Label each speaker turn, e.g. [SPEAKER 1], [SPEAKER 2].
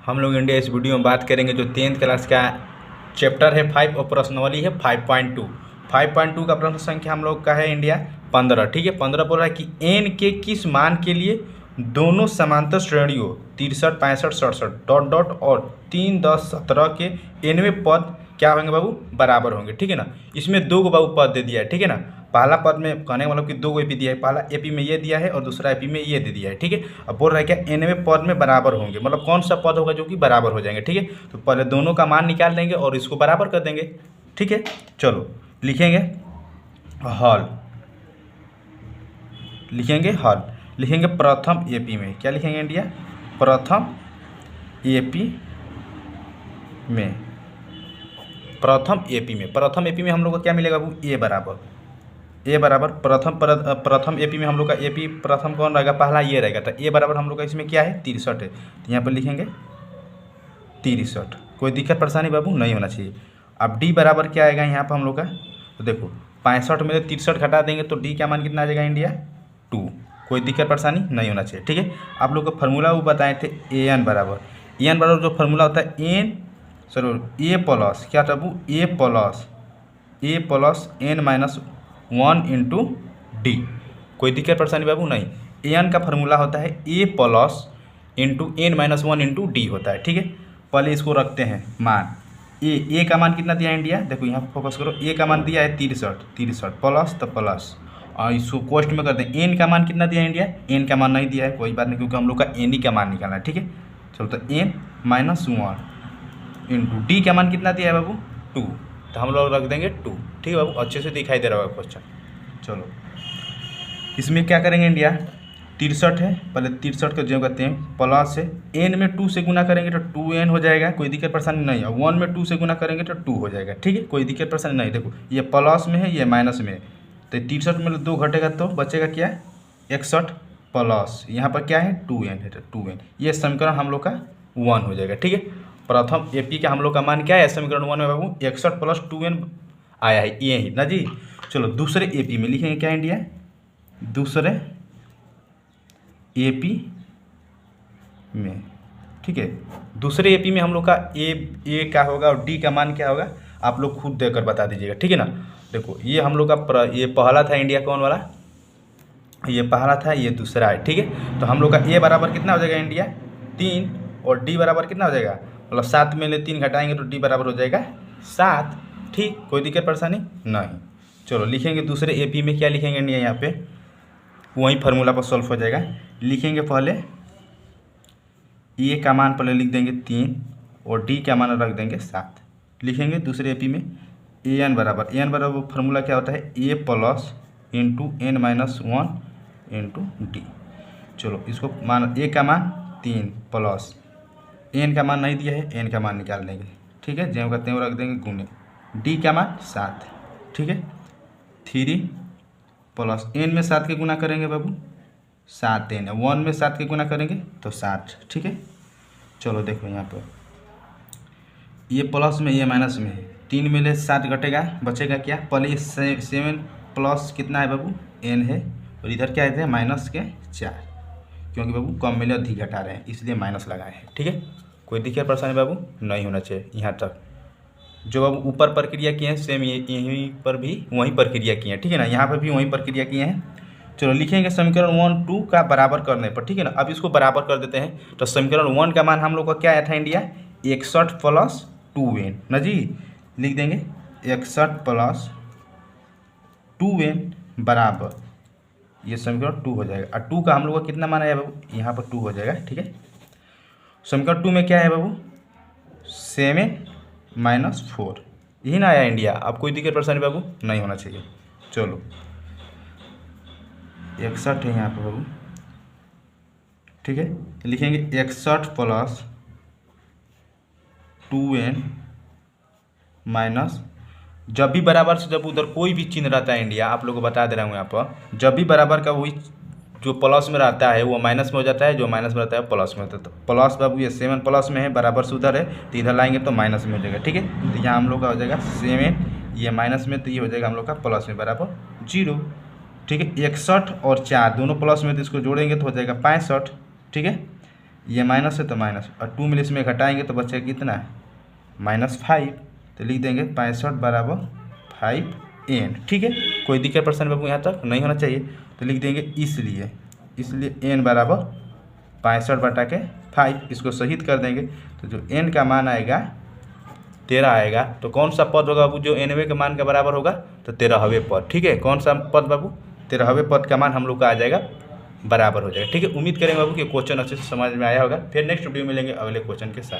[SPEAKER 1] हम लोग इंडिया इस वीडियो में बात करेंगे जो 10th क्लास का चैप्टर है 5 और प्रश्नावली है 5.2। 5.2 का प्रश्न संख्या हम लोग का है इंडिया 15। ठीक है, 15 बोल रहा है कि एन के किस मान के लिए दोनों समांतर श्रेणियों 63, 65, 67 डॉट डॉट और 3, 10, 17 के nवें पद क्या होंगे बाबू, बराबर होंगे। ठीक है ना, इसमें दो बाबू पद दे दिया है। ठीक है ना, पहला पद में कहने का मतलब कि दो एपी दिया है, पहला एपी में ये दिया है और दूसरा एपी में ये दे दिया है। ठीक है, अब बोल रहा है क्या nवें पद में बराबर होंगे, मतलब कौन सा पद होगा जो कि बराबर हो जाएंगे। ठीक है, तो पहले दोनों का मान निकाल देंगे और इसको बराबर कर देंगे। ठीक है, चलो लिखेंगे हल, लिखेंगे प्रथम एपी में। क्या लिखेंगे इंडिया, प्रथम एपी में, प्रथम एपी में हम लोग को क्या मिलेगा बाबू, ए बराबर प्रथम एपी में हम लोग का एपी प्रथम कौन रहेगा, पहला ये रहेगा। तो ए बराबर हम लोग का इसमें क्या है, 63 है। तो यहाँ पर लिखेंगे 63। कोई दिक्कत परेशानी बाबू नहीं होना चाहिए। अब डी बराबर क्या आएगा यहाँ पर हम लोग का, तो देखो 65 में 63 घटा देंगे तो डी का मान कितना आ जाएगा इंडिया, 2। कोई दिक्कत परेशानी नहीं होना चाहिए। ठीक है, आप लोग को फार्मूला वो बताए थे एन बराबर जो फार्मूला होता है ए प्लस क्या बाबू, A plus N minus 1 into D. कोई दिक्कत परेशानी बाबू नहीं। एन का फार्मूला होता है A plus into N minus 1 into D होता है। ठीक है, पहले इसको रखते हैं मान। ए का मान कितना दिया है इंडिया, देखो यहाँ फोकस करो, ए का मान दिया है 63 प्लस तो प्लस और इसको कोष्ट में कर दें। एन का मान कितना दिया है इंडिया, एन का मान नहीं दिया है, कोई बात नहीं, क्योंकि हम लोग का एन ही का मान निकालना है। ठीक है, चलो तो एन माइनस 1 इंटू डी का मान कितना दिया है बाबू, 2। तो हम लोग रख देंगे 2। ठीक है बाबू, अच्छे से दिखाई दे रहा होगा क्वेश्चन। चलो इसमें क्या करेंगे इंडिया, 63 है, पहले 63 का जो कहते हैं प्लस है, एन में 2 से गुना करेंगे तो 2n हो जाएगा। कोई दिक्कत परेशानी नहीं है। 1 में 2 से गुना करेंगे तो 2 हो जाएगा। ठीक है, कोई दिक्कत परेशानी नहीं। देखो ये प्लस में है, ये माइनस में है, तो 63 में 2 घटेगा तो बचेगा क्या, 61 प्लस यहाँ पर क्या है 2n है, तो 2n, ये समीकरण हम लोग का 1 हो जाएगा। ठीक है, प्रथम एपी का हम लोग का मान क्या है समीकरण 1 में बाबू, 61 प्लस 2n आया है, ये ही ना जी। चलो दूसरे एपी में लिखेंगे क्या इंडिया, दूसरे एपी में। ठीक है, दूसरे एपी में हम लोग का ए क्या होगा और डी का मान क्या होगा, आप लोग खुद देकर बता दीजिएगा। ठीक है ना, देखो ये हम लोग का ये पहला था इंडिया, कौन वाला, ये पहला था, ये दूसरा है। ठीक है, तो हम लोग का ए बराबर कितना हो जाएगा इंडिया, 3, और डी बराबर कितना हो जाएगा, मतलब 7 में 3 घटाएंगे तो डी बराबर हो जाएगा 7। ठीक, कोई दिक्कत परेशानी नहीं। चलो लिखेंगे दूसरे एपी में, क्या लिखेंगे इंडिया, यहाँ पे वही फार्मूला पर सॉल्व हो जाएगा। लिखेंगे पहले ए का मान पहले लिख देंगे 3 और डी का मान रख देंगे 7। लिखेंगे दूसरे एपी में एन बराबर फार्मूला क्या होता है, A plus into N minus 1 into D. चलो इसको मान, ए का मान 3 प्लस एन का मान नहीं दिया है, एन का मान निकाल देंगे। ठीक है, जो कहते हैं वो रख देंगे गुने, डी का मान 7। ठीक है, 3 प्लस एन में 7 के गुना करेंगे बाबू 7n, 1 में 7 के गुना करेंगे तो 7। ठीक है, चलो देखो यहाँ पर ये प्लस में ये माइनस में है, 3 में ले 7 घटेगा, बचेगा क्या, पहले ये 7 प्लस कितना है बाबू, n है, और इधर क्या है माइनस के 4, क्योंकि बाबू कम में ले अधिक घटा रहे हैं इसलिए माइनस लगाए हैं। ठीक है, कोई दिक्कत परेशानी बाबू नहीं होना चाहिए। यहाँ तक जो बाबू ऊपर प्रक्रिया किए हैं सेम यहीं पर भी वहीं प्रक्रिया किए हैं। ठीक है ना, यहाँ पर भी वहीं प्रक्रिया किए हैं। चलो लिखेंगे समीकरण 1, 2 का बराबर करने पर। ठीक है ना, अब इसको बराबर कर देते हैं। तो समीकरण 1 का मान हम लोग का क्या आया था इंडिया, 61 प्लस 2n ना जी। लिख देंगे 61 प्लस 2n बराबर, ये समीकरण 2 हो जाएगा। और 2 का हम लोग का कितना मान आया बाबू, यहाँ पर 2 हो जाएगा। ठीक है, समीकरण 2 में क्या है बाबू, 7 माइनस 4, यही ना आया इंडिया। अब कोई दिक्कत परेशानी बाबू नहीं होना चाहिए। चलो 61 है यहाँ पर बाबू। ठीक है, लिखेंगे 61 प्लस 2n माइनस, जब भी बराबर से जब उधर कोई भी चिन्ह रहता है इंडिया, आप लोग को बता दे रहा हूँ यहाँ पर, जब भी बराबर का वही जो प्लस में रहता है वो माइनस में हो जाता है, जो माइनस में रहता है प्लस में होता है। तो प्लस बाबू ये 7 प्लस में है, बराबर से उधर है तो इधर लाएंगे तो माइनस में हो जाएगा। ठीक है, तो यहाँ हम लोग का हो जाएगा 7, ये माइनस में, तो ये हो जाएगा हम लोग का प्लस में बराबर 0। ठीक है, 61 और 4 दोनों प्लस में, तो इसको जोड़ेंगे तो हो जाएगा 65। ठीक है, ये माइनस है तो माइनस, और 2 में इसमें घटाएंगे तो बचेगा कितना, -5। तो लिख देंगे 65 बराबर 5n। ठीक है, कोई दिक्कत प्रश्न बाबू यहाँ तक नहीं होना चाहिए। तो लिख देंगे इसलिए n बराबर 65/5, इसको सहित कर देंगे। तो जो n का मान आएगा 13 आएगा। तो कौन सा पद होगा बाबू जो nवें के मान के बराबर होगा, तो 13वें पद। ठीक है, कौन सा पद बाबू, 13वें पद का मान हम लोग का आ जाएगा, बराबर हो जाएगा। ठीक है, उम्मीद करेंगे बाबू कि क्वेश्चन अच्छे से समझ में आया होगा। फिर नेक्स्ट वीडियो मिलेंगे अगले क्वेश्चन के साथ।